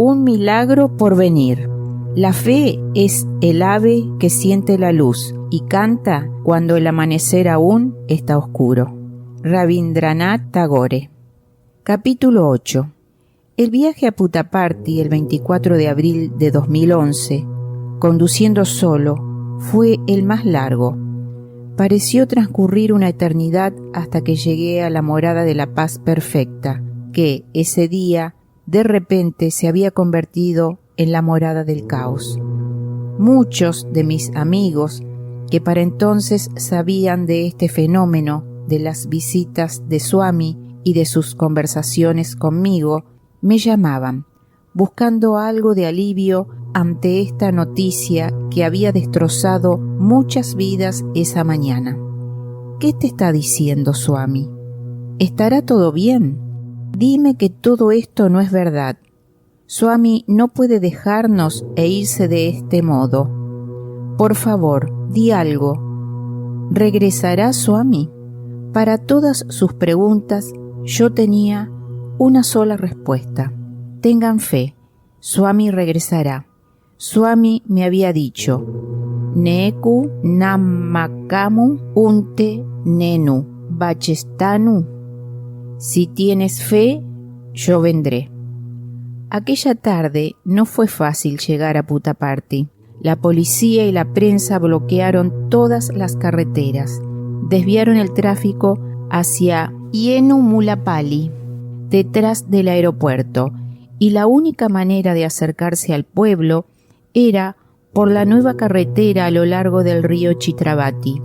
Un milagro por venir. La fe es el ave que siente la luz y canta cuando el amanecer aún está oscuro. Rabindranath Tagore. Capítulo 8. El viaje a Puttaparthi el 24 de abril de 2011, conduciendo solo, fue el más largo. Pareció transcurrir una eternidad hasta que llegué a la morada de la paz perfecta, que ese día de repente se había convertido en la morada del caos. Muchos de mis amigos, que para entonces sabían de este fenómeno, de las visitas de Swami y de sus conversaciones conmigo, me llamaban, buscando algo de alivio ante esta noticia que había destrozado muchas vidas esa mañana. ¿Qué te está diciendo, Swami? ¿Estará todo bien? Dime que todo esto no es verdad. Swami no puede dejarnos e irse de este modo. Por favor, di algo. ¿Regresará Swami? Para todas sus preguntas yo tenía una sola respuesta. Tengan fe, Swami regresará. Swami me había dicho, Neeku Namakamu Unte Nenu Bachestanu. Si tienes fe, yo vendré. Aquella tarde no fue fácil llegar a Puttaparthi. La policía y la prensa bloquearon todas las carreteras, desviaron el tráfico hacia Yenumulapalli, detrás del aeropuerto, y la única manera de acercarse al pueblo era por la nueva carretera a lo largo del río Chitravati.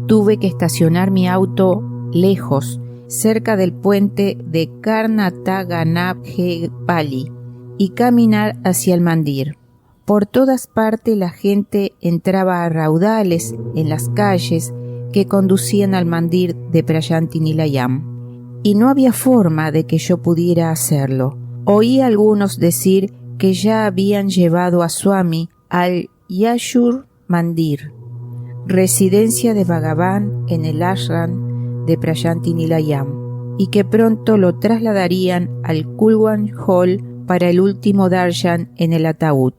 Tuve que estacionar mi auto lejos, cerca del puente de Karnataka-Nabje-Pali, y caminar hacia el mandir. Por todas partes la gente entraba a raudales en las calles que conducían al mandir de Prayanti Nilayam, y no había forma de que yo pudiera hacerlo. Oí a algunos decir que ya habían llevado a Swami al Yashur Mandir, residencia de Bhagavan en el ashram de Prayanti Nilayam, y que pronto lo trasladarían al Kulwan Hall para el último darshan en el ataúd.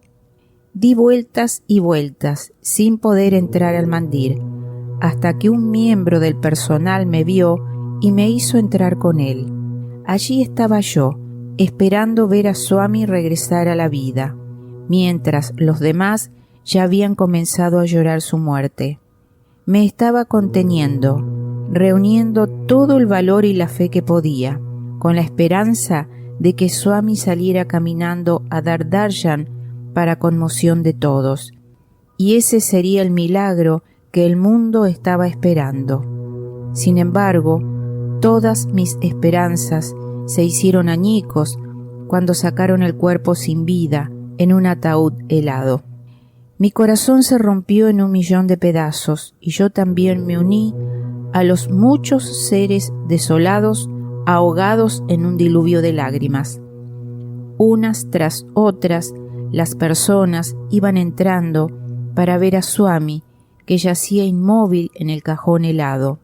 Di vueltas y vueltas sin poder entrar al mandir, hasta que un miembro del personal me vio y me hizo entrar con él. Allí estaba yo, esperando ver a Swami regresar a la vida, mientras los demás ya habían comenzado a llorar su muerte. Me estaba conteniendo, reuniendo todo el valor y la fe que podía, con la esperanza de que Swami saliera caminando a dar darshan para conmoción de todos, y ese sería el milagro que el mundo estaba esperando. Sin embargo, todas mis esperanzas se hicieron añicos cuando sacaron el cuerpo sin vida en un ataúd helado. Mi corazón se rompió en 1.000.000 de pedazos y yo también me uní a los muchos seres desolados, ahogados en un diluvio de lágrimas. Unas tras otras, las personas iban entrando para ver a Swami, que yacía inmóvil en el cajón helado.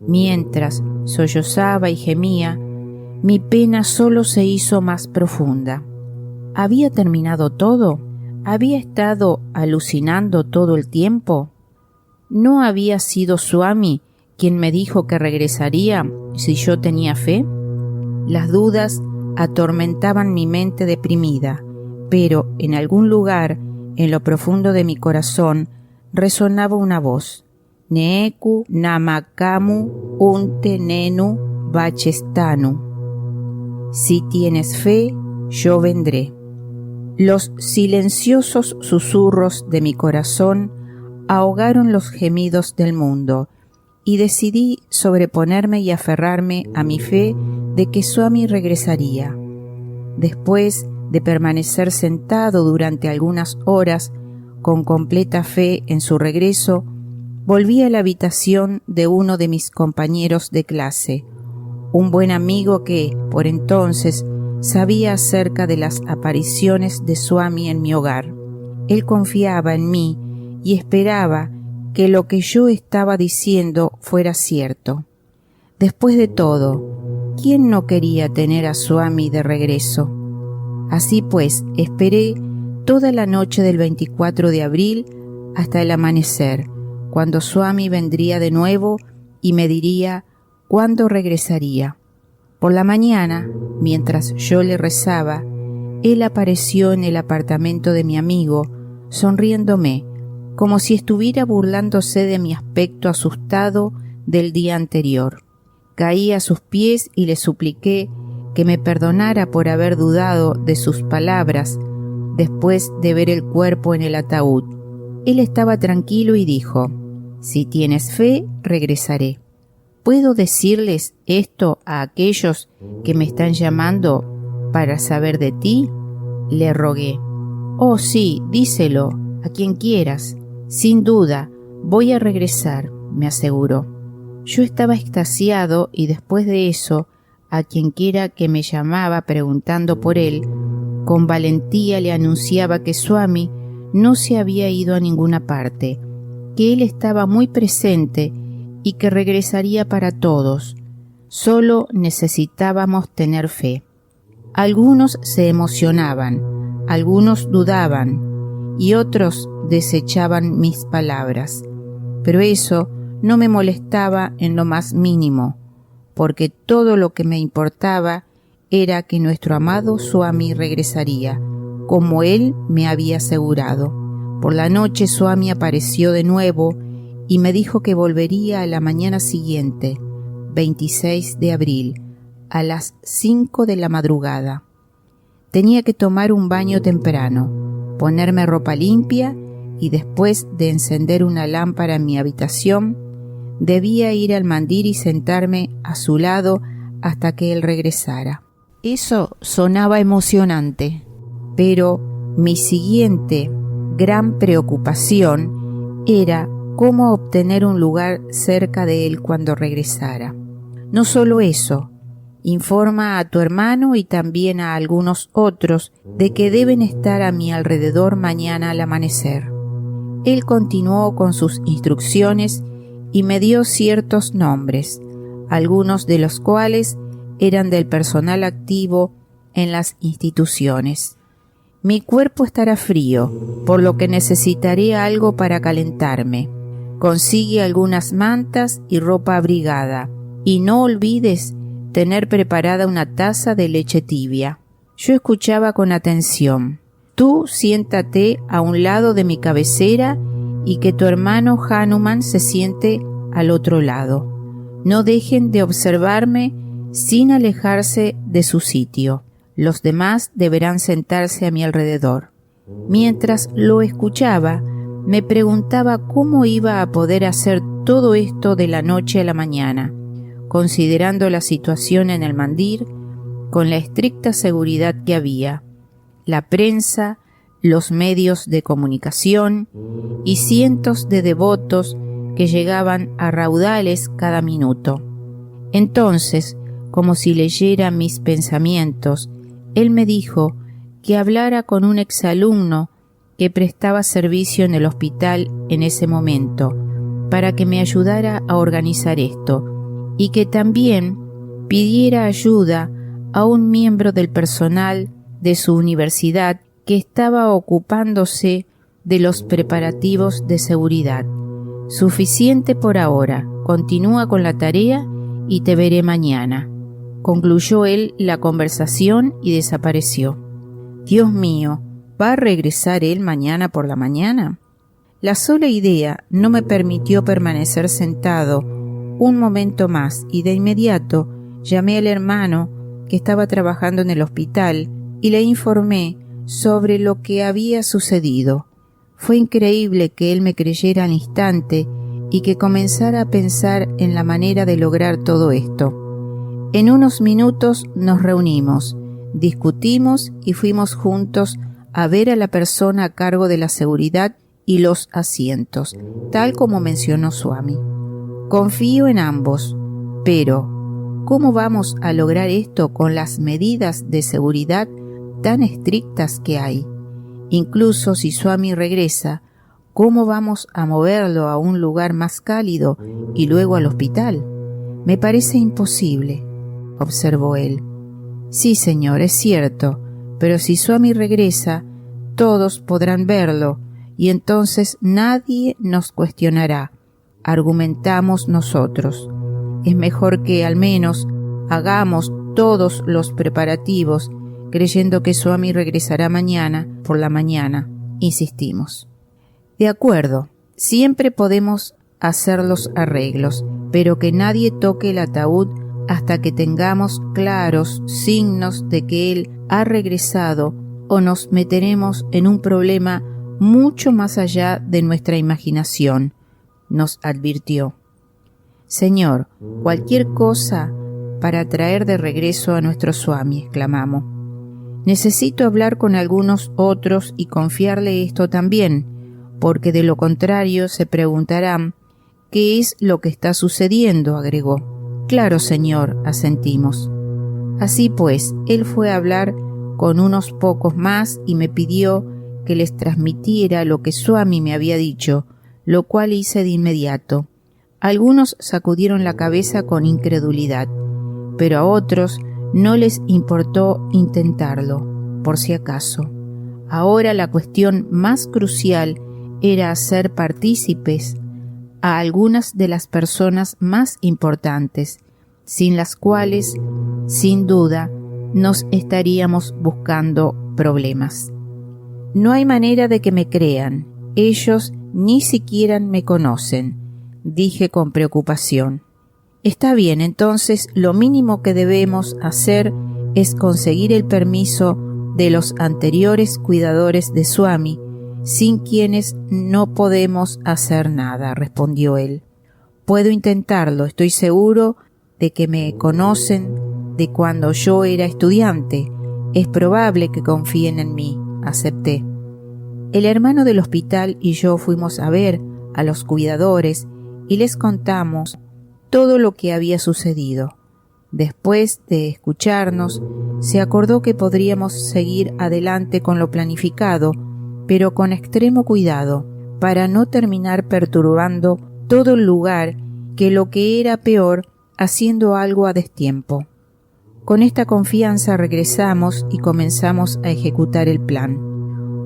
Mientras sollozaba y gemía, mi pena solo se hizo más profunda. ¿Había terminado todo? ¿Había estado alucinando todo el tiempo? ¿No había sido Swami quien me dijo que regresaría si yo tenía fe? Las dudas atormentaban mi mente deprimida, pero en algún lugar, en lo profundo de mi corazón, resonaba una voz. Neeku Namakamu Unte Nenu Bachestanu. Si tienes fe, yo vendré. Los silenciosos susurros de mi corazón ahogaron los gemidos del mundo, y decidí sobreponerme y aferrarme a mi fe de que Swami regresaría. Después de permanecer sentado durante algunas horas con completa fe en su regreso, volví a la habitación de uno de mis compañeros de clase, un buen amigo que, por entonces, sabía acerca de las apariciones de Swami en mi hogar. Él confiaba en mí y esperaba que lo que yo estaba diciendo fuera cierto. Después de todo, ¿quién no quería tener a Swami de regreso? Así pues, esperé toda la noche del 24 de abril hasta el amanecer, cuando Swami vendría de nuevo y me diría cuándo regresaría. Por la mañana, mientras yo le rezaba, él apareció en el apartamento de mi amigo, sonriéndome, como si estuviera burlándose de mi aspecto asustado del día anterior. Caí a sus pies y le supliqué que me perdonara por haber dudado de sus palabras después de ver el cuerpo en el ataúd. Él estaba tranquilo y dijo: «Si tienes fe, regresaré». ¿Puedo decirles esto a aquellos que me están llamando para saber de ti?, le rogué. «Oh, sí, díselo a quien quieras. Sin duda, voy a regresar», me aseguró. Yo estaba extasiado y después de eso, a quienquiera que me llamaba preguntando por él, con valentía le anunciaba que Swami no se había ido a ninguna parte, que él estaba muy presente y que regresaría para todos. Solo necesitábamos tener fe. Algunos se emocionaban, algunos dudaban y otros desechaban mis palabras, pero eso no me molestaba en lo más mínimo, porque todo lo que me importaba era que nuestro amado Swami regresaría, como él me había asegurado. Por la noche Swami apareció de nuevo y me dijo que volvería a la mañana siguiente, 26 de abril, a las 5 de la madrugada. Tenía que tomar un baño temprano, ponerme ropa limpia y después de encender una lámpara en mi habitación, debía ir al mandir y sentarme a su lado hasta que él regresara. Eso sonaba emocionante, pero mi siguiente gran preocupación era cómo obtener un lugar cerca de él cuando regresara. No solo eso, informa a tu hermano y también a algunos otros de que deben estar a mi alrededor mañana al amanecer. Él continuó con sus instrucciones y me dio ciertos nombres, algunos de los cuales eran del personal activo en las instituciones. Mi cuerpo estará frío, por lo que necesitaré algo para calentarme. Consigue algunas mantas y ropa abrigada, y no olvides tener preparada una taza de leche tibia. Yo escuchaba con atención. Tú siéntate a un lado de mi cabecera y que tu hermano Hanuman se siente al otro lado. No dejen de observarme sin alejarse de su sitio. Los demás deberán sentarse a mi alrededor. Mientras lo escuchaba, me preguntaba cómo iba a poder hacer todo esto de la noche a la mañana, considerando la situación en el mandir, con la estricta seguridad que había, la prensa, los medios de comunicación y cientos de devotos que llegaban a raudales cada minuto. Entonces, como si leyera mis pensamientos, él me dijo que hablara con un exalumno que prestaba servicio en el hospital en ese momento, para que me ayudara a organizar esto, y que también pidiera ayuda a un miembro del personal de su universidad que estaba ocupándose de los preparativos de seguridad. Suficiente por ahora, continúa con la tarea y te veré mañana. Concluyó él la conversación y desapareció. Dios mío, ¿va a regresar él mañana por la mañana? La sola idea no me permitió permanecer sentado un momento más y de inmediato llamé al hermano que estaba trabajando en el hospital y le informé sobre lo que había sucedido. Fue increíble que él me creyera al instante y que comenzara a pensar en la manera de lograr todo esto. En unos minutos nos reunimos, discutimos y fuimos juntos a ver a la persona a cargo de la seguridad y los asientos, tal como mencionó Swami. Confío en ambos, pero ¿cómo vamos a lograr esto con las medidas de seguridad tan estrictas que hay? Incluso si Swami regresa, ¿cómo vamos a moverlo a un lugar más cálido y luego al hospital? Me parece imposible, observó él. Sí, señor, es cierto, pero si Swami regresa, todos podrán verlo y entonces nadie nos cuestionará, argumentamos nosotros. Es mejor que al menos hagamos todos los preparativos creyendo que Swami regresará mañana por la mañana, insistimos. De acuerdo, siempre podemos hacer los arreglos, pero que nadie toque el ataúd hasta que tengamos claros signos de que él ha regresado o nos meteremos en un problema mucho más allá de nuestra imaginación, nos advirtió. Señor, cualquier cosa para traer de regreso a nuestro Swami, exclamamos. Necesito hablar con algunos otros y confiarle esto también, porque de lo contrario se preguntarán ¿qué es lo que está sucediendo?, agregó. Claro, señor, asentimos. Así pues, él fue a hablar con unos pocos más y me pidió que les transmitiera lo que Swami me había dicho, lo cual hice de inmediato. Algunos sacudieron la cabeza con incredulidad, pero a otros no les importó intentarlo, por si acaso. Ahora la cuestión más crucial era hacer partícipes a algunas de las personas más importantes, sin las cuales, sin duda, nos estaríamos buscando problemas. No hay manera de que me crean, ellos ni siquiera me conocen, dije con preocupación. Está bien, entonces lo mínimo que debemos hacer es conseguir el permiso de los anteriores cuidadores de Swami, sin quienes no podemos hacer nada, respondió él. Puedo intentarlo, estoy seguro de que me conocen de cuando yo era estudiante. Es probable que confíen en mí, acepté. El hermano del hospital y yo fuimos a ver a los cuidadores y les contamos todo lo que había sucedido. Después de escucharnos, se acordó que podríamos seguir adelante con lo planificado, pero con extremo cuidado, para no terminar perturbando todo el lugar, que lo que era peor, haciendo algo a destiempo. Con esta confianza regresamos y comenzamos a ejecutar el plan.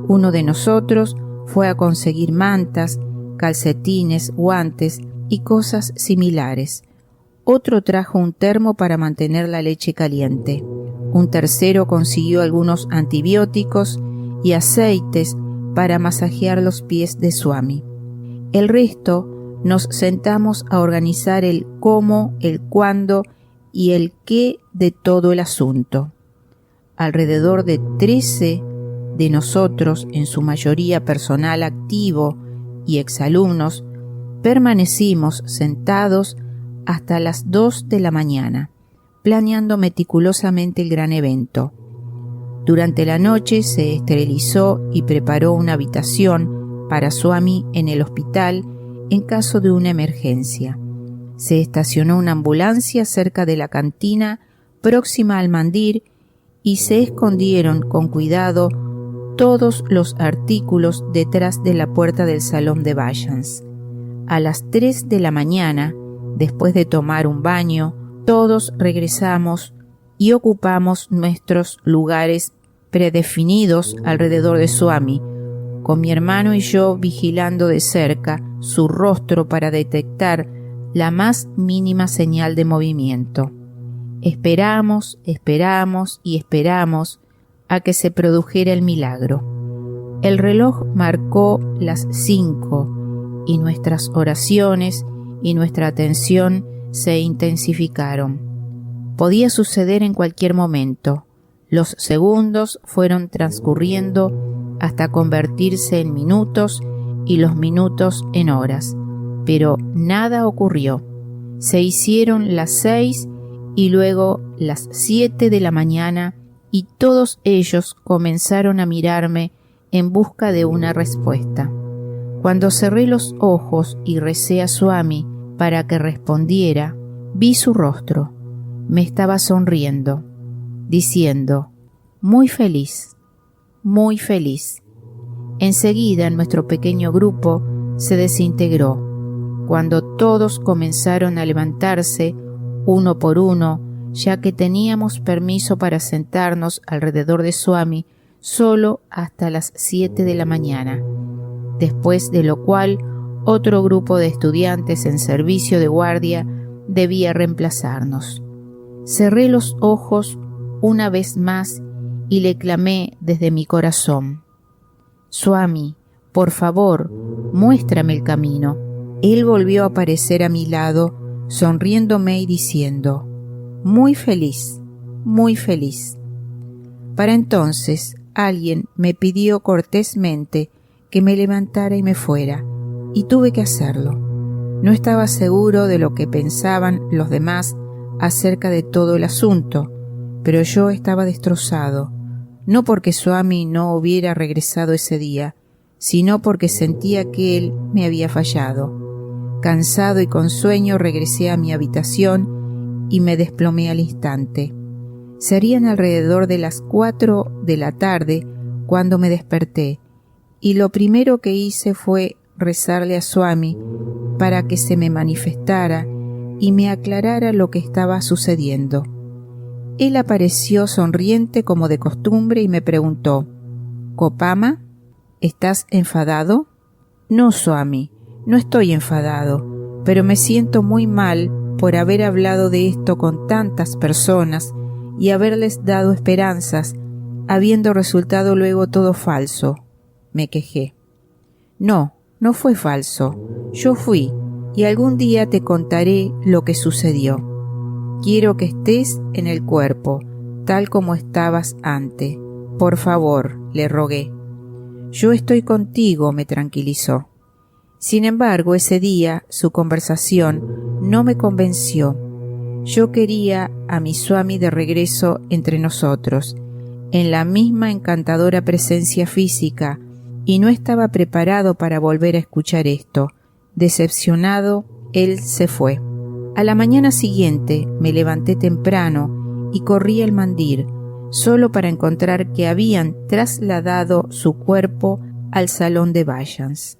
Uno de nosotros fue a conseguir mantas, calcetines, guantes y cosas similares. Otro trajo un termo para mantener la leche caliente. Un tercero consiguió algunos antibióticos y aceites para masajear los pies de Swami. El resto nos sentamos a organizar el cómo, el cuándo y el qué de todo el asunto. Alrededor de 13 de nosotros, en su mayoría personal activo y exalumnos, permanecimos sentados hasta las 2 de la mañana, planeando meticulosamente el gran evento. Durante la noche se esterilizó y preparó una habitación para Swami en el hospital en caso de una emergencia. Se estacionó una ambulancia cerca de la cantina próxima al mandir y se escondieron con cuidado todos los artículos detrás de la puerta del salón de Bhajans. A las 3 de la mañana, después de tomar un baño, todos regresamos y ocupamos nuestros lugares predefinidos alrededor de Swami, con mi hermano y yo vigilando de cerca su rostro para detectar la más mínima señal de movimiento. Esperamos y esperamos a que se produjera el milagro. El reloj marcó las 5 y nuestras oraciones y nuestra atención se intensificaron. Podía suceder en cualquier momento. Los segundos fueron transcurriendo hasta convertirse en minutos y los minutos en horas, pero nada ocurrió. Se hicieron las 6 y luego las 7 de la mañana y todos ellos comenzaron a mirarme en busca de una respuesta. Cuando cerré los ojos y recé a Swami para que respondiera, vi su rostro. Me estaba sonriendo, diciendo, muy feliz, muy feliz. Enseguida nuestro pequeño grupo se desintegró. Cuando todos comenzaron a levantarse, uno por uno, ya que teníamos permiso para sentarnos alrededor de Swami solo hasta las 7 de la mañana, después de lo cual otro grupo de estudiantes en servicio de guardia debía reemplazarnos. Cerré los ojos una vez más y le clamé desde mi corazón: Swami, por favor, muéstrame el camino. Él volvió a aparecer a mi lado, sonriéndome y diciendo: muy feliz, muy feliz. Para entonces alguien me pidió cortésmente que me levantara y me fuera, y tuve que hacerlo. No estaba seguro de lo que pensaban los demás acerca de todo el asunto, pero yo estaba destrozado, no porque Swami no hubiera regresado ese día, sino porque sentía que él me había fallado. Cansado y con sueño regresé a mi habitación y me desplomé al instante. Serían alrededor de las 4 de la tarde cuando me desperté, y lo primero que hice fue rezarle a Swami para que se me manifestara y me aclarara lo que estaba sucediendo. Él apareció sonriente como de costumbre y me preguntó: «Kopama, ¿estás enfadado?» «No, Swami, no estoy enfadado, pero me siento muy mal por haber hablado de esto con tantas personas y haberles dado esperanzas, habiendo resultado luego todo falso», me quejé. «No, no fue falso. Yo fui, y algún día te contaré lo que sucedió. Quiero que estés en el cuerpo, tal como estabas antes. Por favor», le rogué. «Yo estoy contigo», me tranquilizó. Sin embargo, ese día su conversación no me convenció. Yo quería a mi Swami de regreso entre nosotros, en la misma encantadora presencia física, y no estaba preparado para volver a escuchar esto. Decepcionado, él se fue. A la mañana siguiente me levanté temprano y corrí al mandir, solo para encontrar que habían trasladado su cuerpo al salón de Vajans.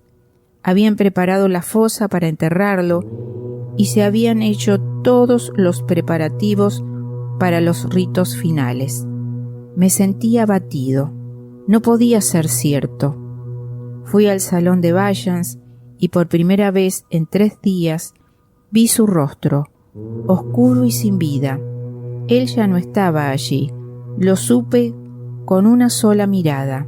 Habían preparado la fosa para enterrarlo y se habían hecho todos los preparativos para los ritos finales. Me sentía abatido. No podía ser cierto. Fui al salón de Vajans y por primera vez en 3 días vi su rostro, oscuro y sin vida. Él ya no estaba allí. Lo supe con una sola mirada.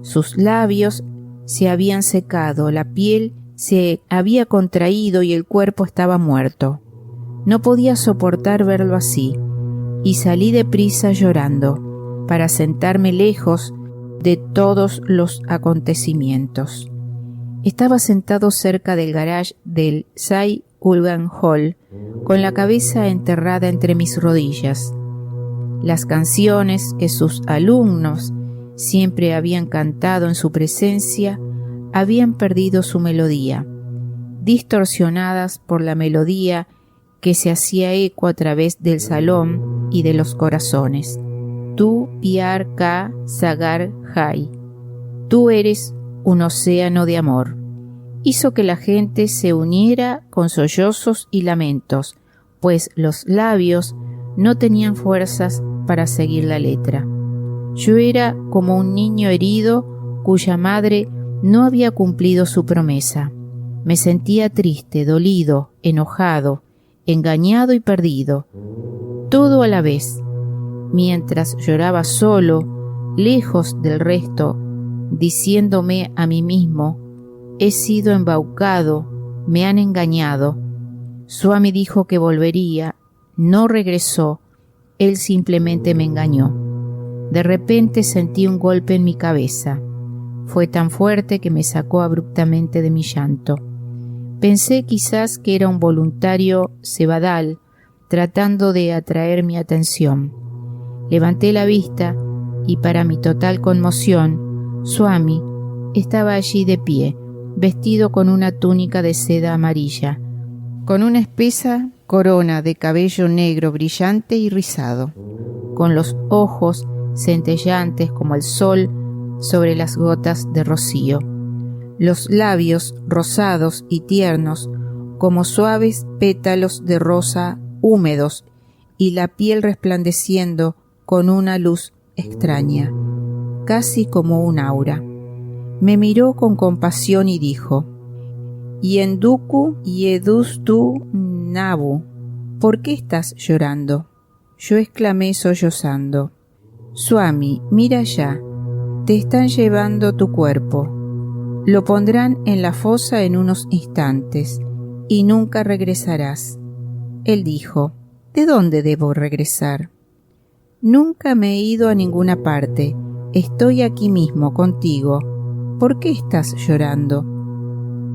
Sus labios se habían secado, la piel se había contraído y el cuerpo estaba muerto. No podía soportar verlo así, y salí deprisa llorando, para sentarme lejos de todos los acontecimientos. Estaba sentado cerca del garage del Sai Ulgan Hall, con la cabeza enterrada entre mis rodillas. Las canciones que sus alumnos siempre habían cantado en su presencia habían perdido su melodía, distorsionadas por la melodía que se hacía eco a través del salón y de los corazones. Tú Piar Ka Sagar Hai, tú eres un océano de amor. Hizo que la gente se uniera con sollozos y lamentos, pues los labios no tenían fuerzas para seguir la letra. Yo era como un niño herido cuya madre no había cumplido su promesa. Me sentía triste, dolido, enojado, engañado y perdido, todo a la vez. Mientras lloraba solo, lejos del resto, diciéndome a mí mismo: he sido embaucado, me han engañado. Swami dijo que volvería, no regresó, él simplemente me engañó. De repente sentí un golpe en mi cabeza. Fue tan fuerte que me sacó abruptamente de mi llanto. Pensé quizás que era un voluntario Sebadal tratando de atraer mi atención. Levanté la vista y para mi total conmoción, Swami estaba allí de pie, vestido con una túnica de seda amarilla, con una espesa corona de cabello negro brillante y rizado, con los ojos centellantes como el sol sobre las gotas de rocío, los labios rosados y tiernos como suaves pétalos de rosa húmedos y la piel resplandeciendo con una luz extraña, casi como un aura. Me miró con compasión y dijo: Yenduku yedustu nabu, ¿por qué estás llorando? Yo exclamé sollozando: Swami, mira allá, te están llevando tu cuerpo. Lo pondrán en la fosa en unos instantes y nunca regresarás. Él dijo: ¿De dónde debo regresar? Nunca me he ido a ninguna parte. Estoy aquí mismo contigo. ¿Por qué estás llorando?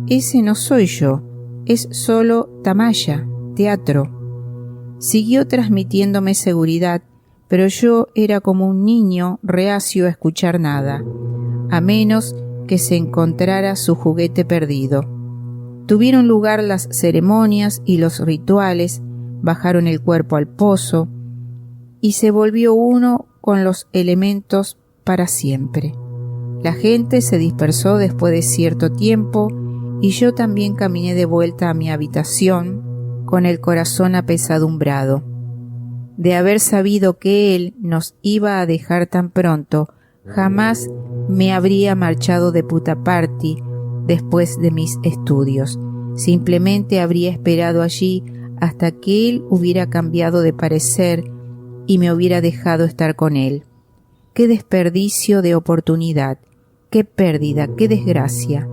Ese no soy yo, es solo Tamaya, teatro. Siguió transmitiéndome seguridad, pero yo era como un niño reacio a escuchar nada, a menos que se encontrara su juguete perdido. Tuvieron lugar las ceremonias y los rituales, bajaron el cuerpo al pozo y se volvió uno con los elementos para siempre. La gente se dispersó después de cierto tiempo y yo también caminé de vuelta a mi habitación con el corazón apesadumbrado. De haber sabido que él nos iba a dejar tan pronto, jamás me habría marchado de Puttaparthi después de mis estudios. Simplemente habría esperado allí hasta que él hubiera cambiado de parecer y me hubiera dejado estar con él. ¡Qué desperdicio de oportunidad! ¡Qué pérdida! ¡Qué desgracia!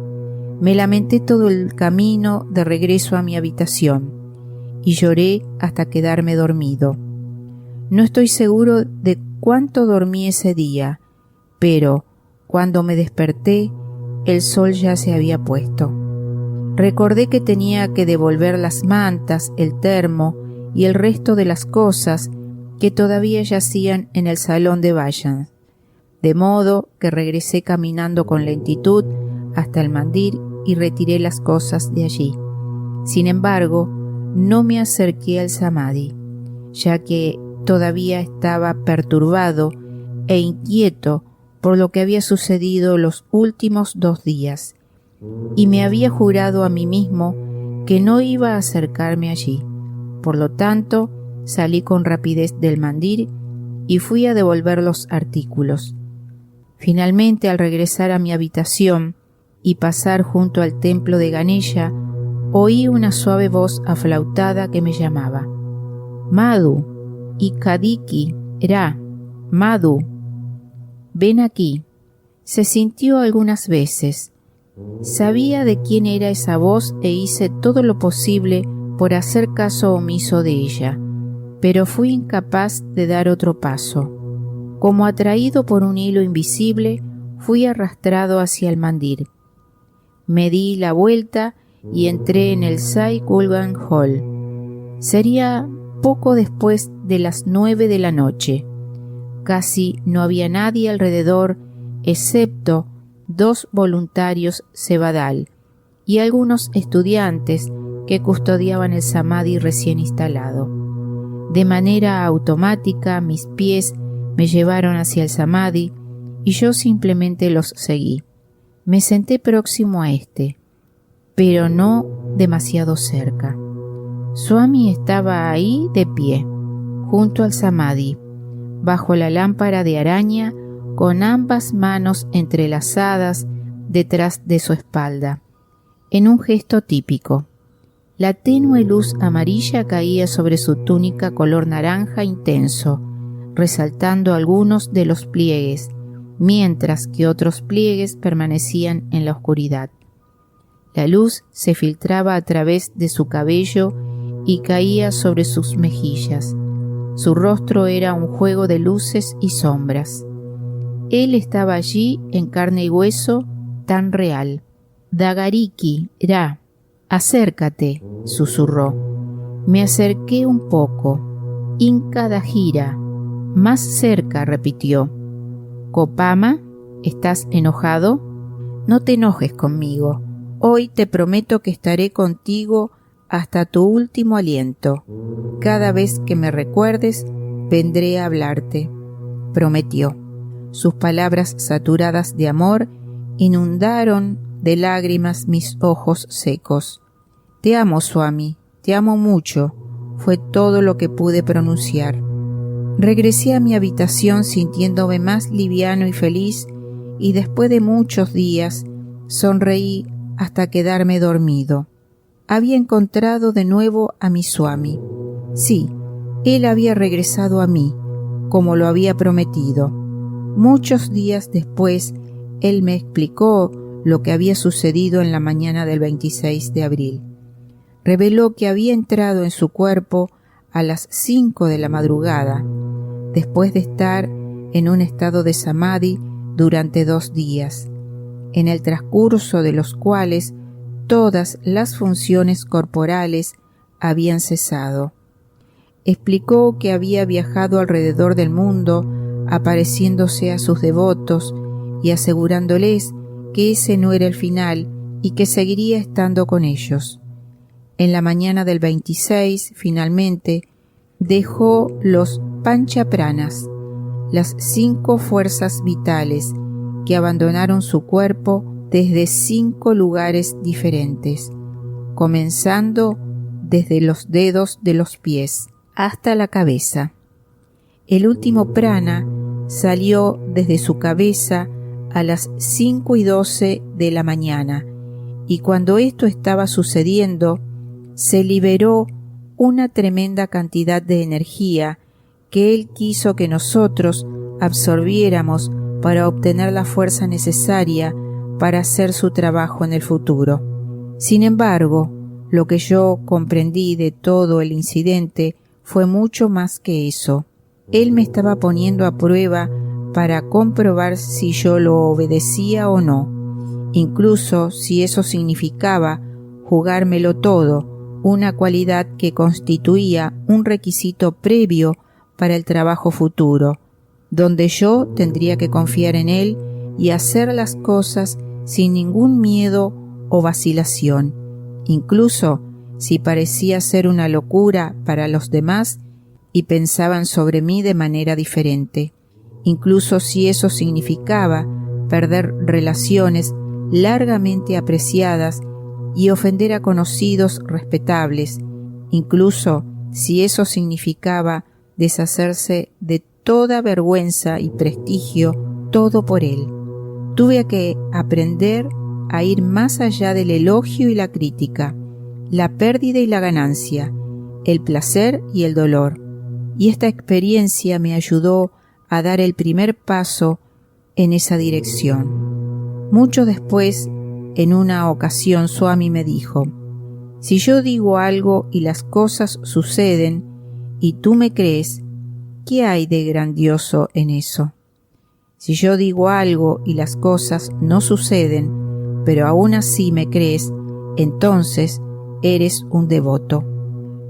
Me lamenté todo el camino de regreso a mi habitación y lloré hasta quedarme dormido. No estoy seguro de cuánto dormí ese día, pero cuando me desperté, el sol ya se había puesto. Recordé que tenía que devolver las mantas, el termo y el resto de las cosas que todavía yacían en el salón de Vayan, de modo que regresé caminando con lentitud hasta el mandir y retiré las cosas de allí. Sin embargo, no me acerqué al samadhi, ya que todavía estaba perturbado e inquieto por lo que había sucedido los últimos 2 días, y me había jurado a mí mismo que no iba a acercarme allí. Por lo tanto, salí con rapidez del mandir y fui a devolver los artículos. Finalmente, al regresar a mi habitación y pasar junto al templo de Ganesha, oí una suave voz aflautada que me llamaba: Madhu, Ikadiki, Ra, Madhu, ven aquí. Se sintió algunas veces. Sabía de quién era esa voz e hice todo lo posible por hacer caso omiso de ella, pero fui incapaz de dar otro paso. Como atraído por un hilo invisible, fui arrastrado hacia el mandir. Me di la vuelta y entré en el Sai Kulgan Hall. Sería poco después de las 9 de la noche. Casi no había nadie alrededor, excepto 2 voluntarios Sevadal y algunos estudiantes que custodiaban el samadhi recién instalado. De manera automática, mis pies me llevaron hacia el samadhi y yo simplemente los seguí. Me senté próximo a este, pero no demasiado cerca. Swami estaba ahí de pie, junto al samadhi, bajo la lámpara de araña, con ambas manos entrelazadas detrás de su espalda, en un gesto típico. La tenue luz amarilla caía sobre su túnica color naranja intenso, resaltando algunos de los pliegues, mientras que otros pliegues permanecían en la oscuridad. La luz se filtraba a través de su cabello y caía sobre sus mejillas. Su rostro era un juego de luces y sombras. Él estaba allí en carne y hueso, tan real. Dagariki, Ra, acércate, susurró. Me acerqué un poco. Inca Dajira, más cerca, repitió. Kopama, ¿estás enojado? No te enojes conmigo. Hoy te prometo que estaré contigo hasta tu último aliento. Cada vez que me recuerdes, vendré a hablarte, prometió. Sus palabras saturadas de amor inundaron de lágrimas mis ojos secos. Te amo, Swami, te amo mucho. fue todo lo que pude pronunciar. Regresé a mi habitación sintiéndome más liviano y feliz, y después de muchos días sonreí hasta quedarme dormido. Había encontrado de nuevo a mi Swami. Sí, él había regresado a mí, como lo había prometido. Muchos días después, él me explicó lo que había sucedido en la mañana del 26 de abril. Reveló que había entrado en su cuerpo a las 5 de la madrugada, después de estar en un estado de samadhi durante 2 días, en el transcurso de los cuales todas las funciones corporales habían cesado. Explicó que había viajado alrededor del mundo, apareciéndose a sus devotos y asegurándoles que ese no era el final y que seguiría estando con ellos. En la mañana del 26, finalmente, dejó los panchapranas, las 5 fuerzas vitales que abandonaron su cuerpo desde 5 lugares diferentes, comenzando desde los dedos de los pies hasta la cabeza. El último prana salió desde su cabeza a las 5:12 de la mañana, y cuando esto estaba sucediendo, se liberó una tremenda cantidad de energía que él quiso que nosotros absorbiéramos para obtener la fuerza necesaria para hacer su trabajo en el futuro. Sin embargo, lo que yo comprendí de todo el incidente fue mucho más que eso. Él me estaba poniendo a prueba para comprobar si yo lo obedecía o no, incluso si eso significaba jugármelo todo, una cualidad que constituía un requisito previo para el trabajo futuro, donde yo tendría que confiar en él y hacer las cosas sin ningún miedo o vacilación, incluso si parecía ser una locura para los demás y pensaban sobre mí de manera diferente, incluso si eso significaba perder relaciones largamente apreciadas y ofender a conocidos respetables, incluso si eso significaba deshacerse de toda vergüenza y prestigio, todo por él. Tuve que aprender a ir más allá del elogio y la crítica, la pérdida y la ganancia, el placer y el dolor, y esta experiencia me ayudó a dar el primer paso en esa dirección. Mucho después, en una ocasión, Swami me dijo: si yo digo algo y las cosas suceden y tú me crees, ¿qué hay de grandioso en eso? Si yo digo algo y las cosas no suceden, pero aún así me crees, entonces eres un devoto.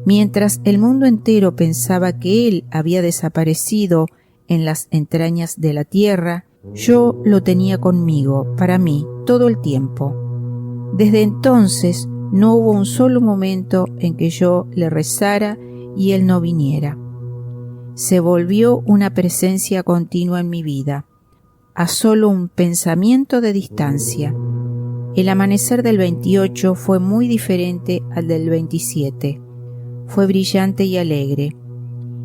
Mientras el mundo entero pensaba que él había desaparecido en las entrañas de la tierra, yo lo tenía conmigo, para mí, todo el tiempo. Desde entonces no hubo un solo momento en que yo le rezara y él no viniera. Se volvió una presencia continua en mi vida, a solo un pensamiento de distancia. El amanecer del 28 fue muy diferente al del 27. Fue brillante y alegre,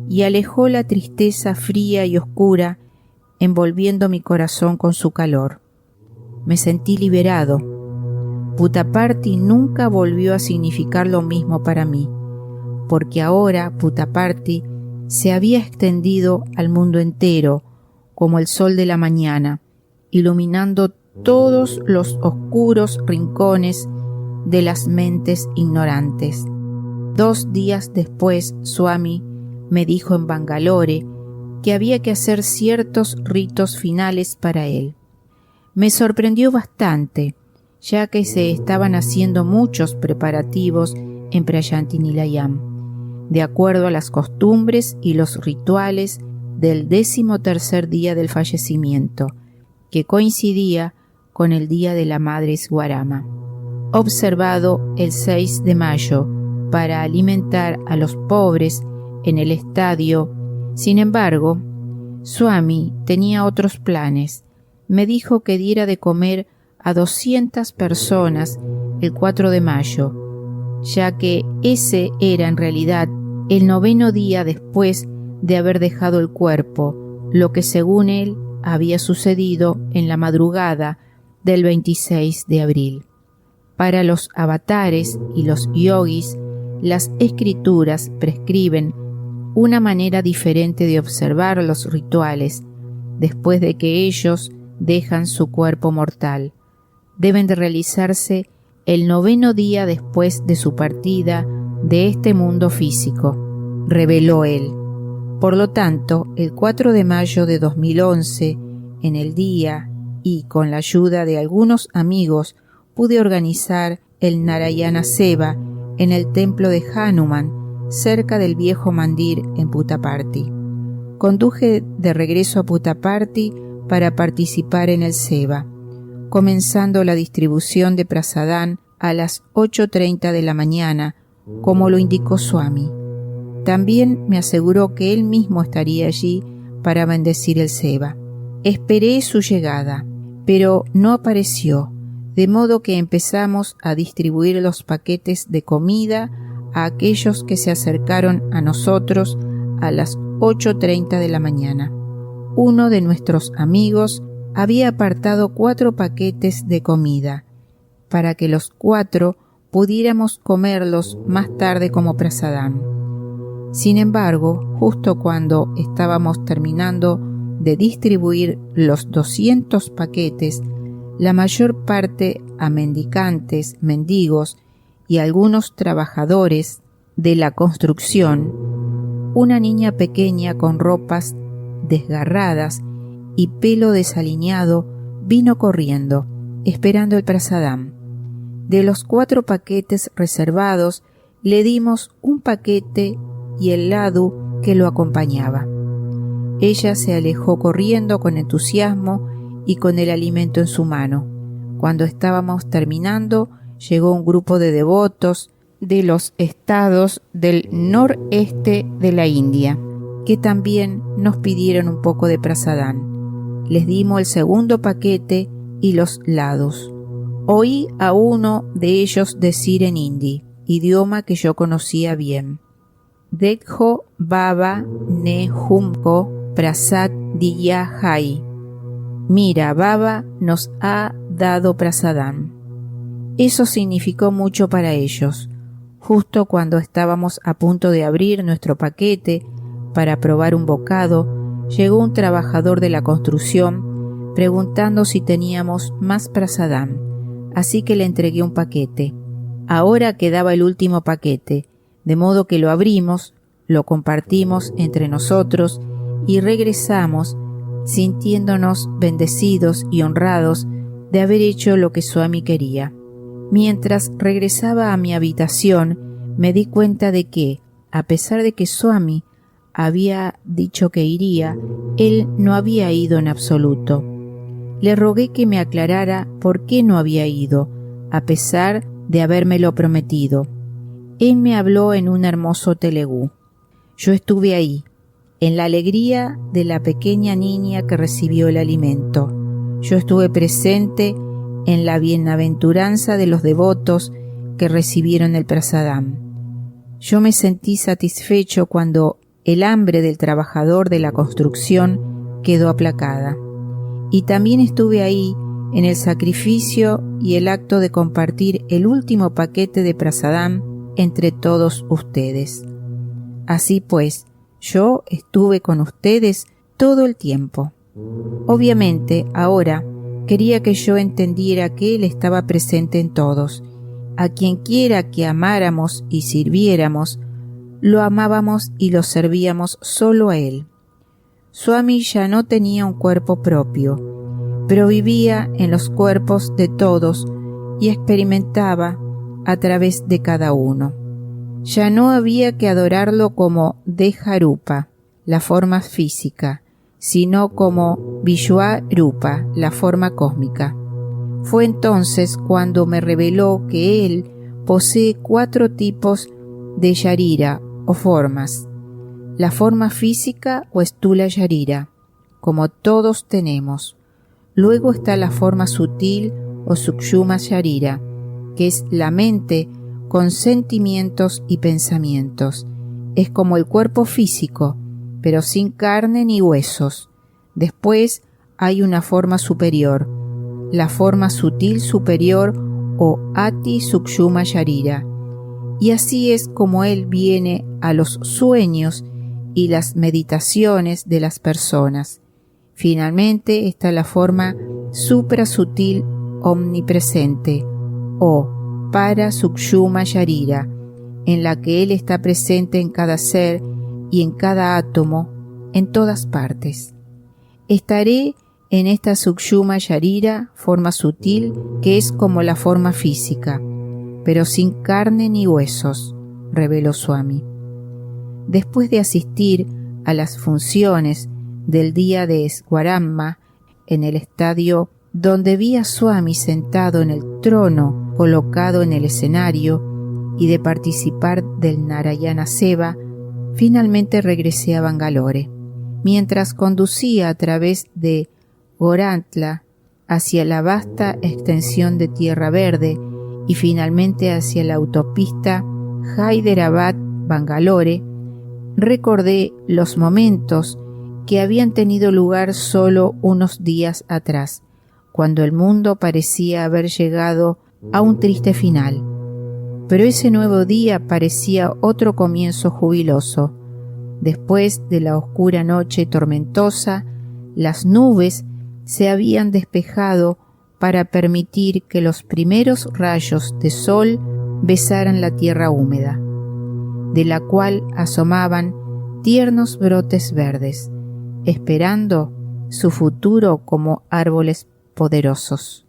y alejó la tristeza fría y oscura, envolviendo mi corazón con su calor. Me sentí liberado. Puttaparthi nunca volvió a significar lo mismo para mí, porque ahora Puttaparthi se había extendido al mundo entero, como el sol de la mañana, iluminando todos los oscuros rincones de las mentes ignorantes. 2 días después, Swami me dijo en Bangalore que había que hacer ciertos ritos finales para él. Me sorprendió bastante, ya que se estaban haciendo muchos preparativos en Prayanti Nilayam, de acuerdo a las costumbres y los rituales del 13º día del fallecimiento, que coincidía con el día de la Madre Swarama, observado el 6 de mayo para alimentar a los pobres en el estadio. Sin embargo, Swami tenía otros planes. Me dijo que diera de comer a 200 personas el 4 de mayo, ya que ese era en realidad el 9º día después de haber dejado el cuerpo, lo que según él había sucedido en la madrugada del 26 de abril. Para los avatares y los yogis, las escrituras prescriben una manera diferente de observar los rituales después de que ellos dejan su cuerpo mortal. Deben de realizarse el 9º día después de su partida de este mundo físico, reveló él. Por lo tanto, el 4 de mayo de 2011, en el día y con la ayuda de algunos amigos, pude organizar el Narayana Seva en el templo de Hanuman, cerca del viejo mandir en Puttaparthi. Conduje de regreso a Puttaparthi para participar en el Seva, comenzando la distribución de prasadán a las 8:30 de la mañana, como lo indicó Swami. También me aseguró que él mismo estaría allí para bendecir el Seva. Esperé su llegada, pero no apareció, de modo que empezamos a distribuir los paquetes de comida a aquellos que se acercaron a nosotros a las 8:30 de la mañana. Uno de nuestros amigos había apartado 4 paquetes de comida, para que los 4 pudiéramos comerlos más tarde como prasadán. Sin embargo, justo cuando estábamos terminando de distribuir los 200 paquetes, la mayor parte a mendicantes, mendigos y algunos trabajadores de la construcción, una niña pequeña con ropas desgarradas y pelo desaliñado vino corriendo, esperando el prasadán. De los 4 paquetes reservados, le dimos un paquete y el ladú que lo acompañaba. Ella se alejó corriendo con entusiasmo y con el alimento en su mano. Cuando estábamos terminando, llegó un grupo de devotos de los estados del noreste de la India, que también nos pidieron un poco de prasadán. Les dimos el segundo paquete y los ladus. Oí a uno de ellos decir en hindi, idioma que yo conocía bien: Dekho Baba ne humko prasad diya hai. Mira, Baba nos ha dado prasadán. Eso significó mucho para ellos. Justo cuando estábamos a punto de abrir nuestro paquete para probar un bocado, llegó un trabajador de la construcción preguntando si teníamos más prasadán, así que le entregué un paquete. Ahora quedaba el último paquete, de modo que lo abrimos, lo compartimos entre nosotros y regresamos sintiéndonos bendecidos y honrados de haber hecho lo que Swami quería. Mientras regresaba a mi habitación, me di cuenta de que, a pesar de que Swami había dicho que iría, él no había ido en absoluto. Le rogué que me aclarara por qué no había ido, a pesar de habérmelo prometido. Él me habló en un hermoso telugu. Yo estuve ahí, en la alegría de la pequeña niña que recibió el alimento. Yo estuve presente en la bienaventuranza de los devotos que recibieron el prasadán. Yo me sentí satisfecho cuando el hambre del trabajador de la construcción quedó aplacada. Y también estuve ahí en el sacrificio y el acto de compartir el último paquete de prasadán entre todos ustedes. Así pues, yo estuve con ustedes todo el tiempo. Obviamente, ahora quería que yo entendiera que Él estaba presente en todos. A quien quiera que amáramos y sirviéramos, lo amábamos y lo servíamos solo a Él. Swami ya no tenía un cuerpo propio, pero vivía en los cuerpos de todos y experimentaba a través de cada uno. Ya no había que adorarlo como Deha-rupa, la forma física, sino como Vishwa-rupa, la forma cósmica. Fue entonces cuando me reveló que él posee 4 tipos de sharira o formas: la forma física o stula sharira, como todos tenemos. Luego está la forma sutil o sukshuma sharira, que es la mente con sentimientos y pensamientos. es como el cuerpo físico, pero sin carne ni huesos. Después hay una forma superior, la forma sutil superior o Ati Sukshuma Sharira. Y así es como él viene a los sueños y las meditaciones de las personas. Finalmente está la forma suprasutil omnipresente o Para Sukshuma Sharira, en la que él está presente en cada ser y en cada átomo, en todas partes. Estaré en esta Sukshuma Sharira, forma sutil, que es como la forma física, pero sin carne ni huesos, reveló Swami. Después de asistir a las funciones del día de Swaramma en el estadio donde vi a Swami sentado en el trono colocado en el escenario y de participar del Narayana Seva, finalmente regresé a Bangalore. Mientras conducía a través de Gorantla hacia la vasta extensión de tierra verde y finalmente hacia la autopista Hyderabad-Bangalore, recordé los momentos que habían tenido lugar solo unos días atrás, cuando el mundo parecía haber llegado a un triste final. Pero ese nuevo día parecía otro comienzo jubiloso. Después de la oscura noche tormentosa, las nubes se habían despejado para permitir que los primeros rayos de sol besaran la tierra húmeda, de la cual asomaban tiernos brotes verdes, esperando su futuro como árboles poderosos.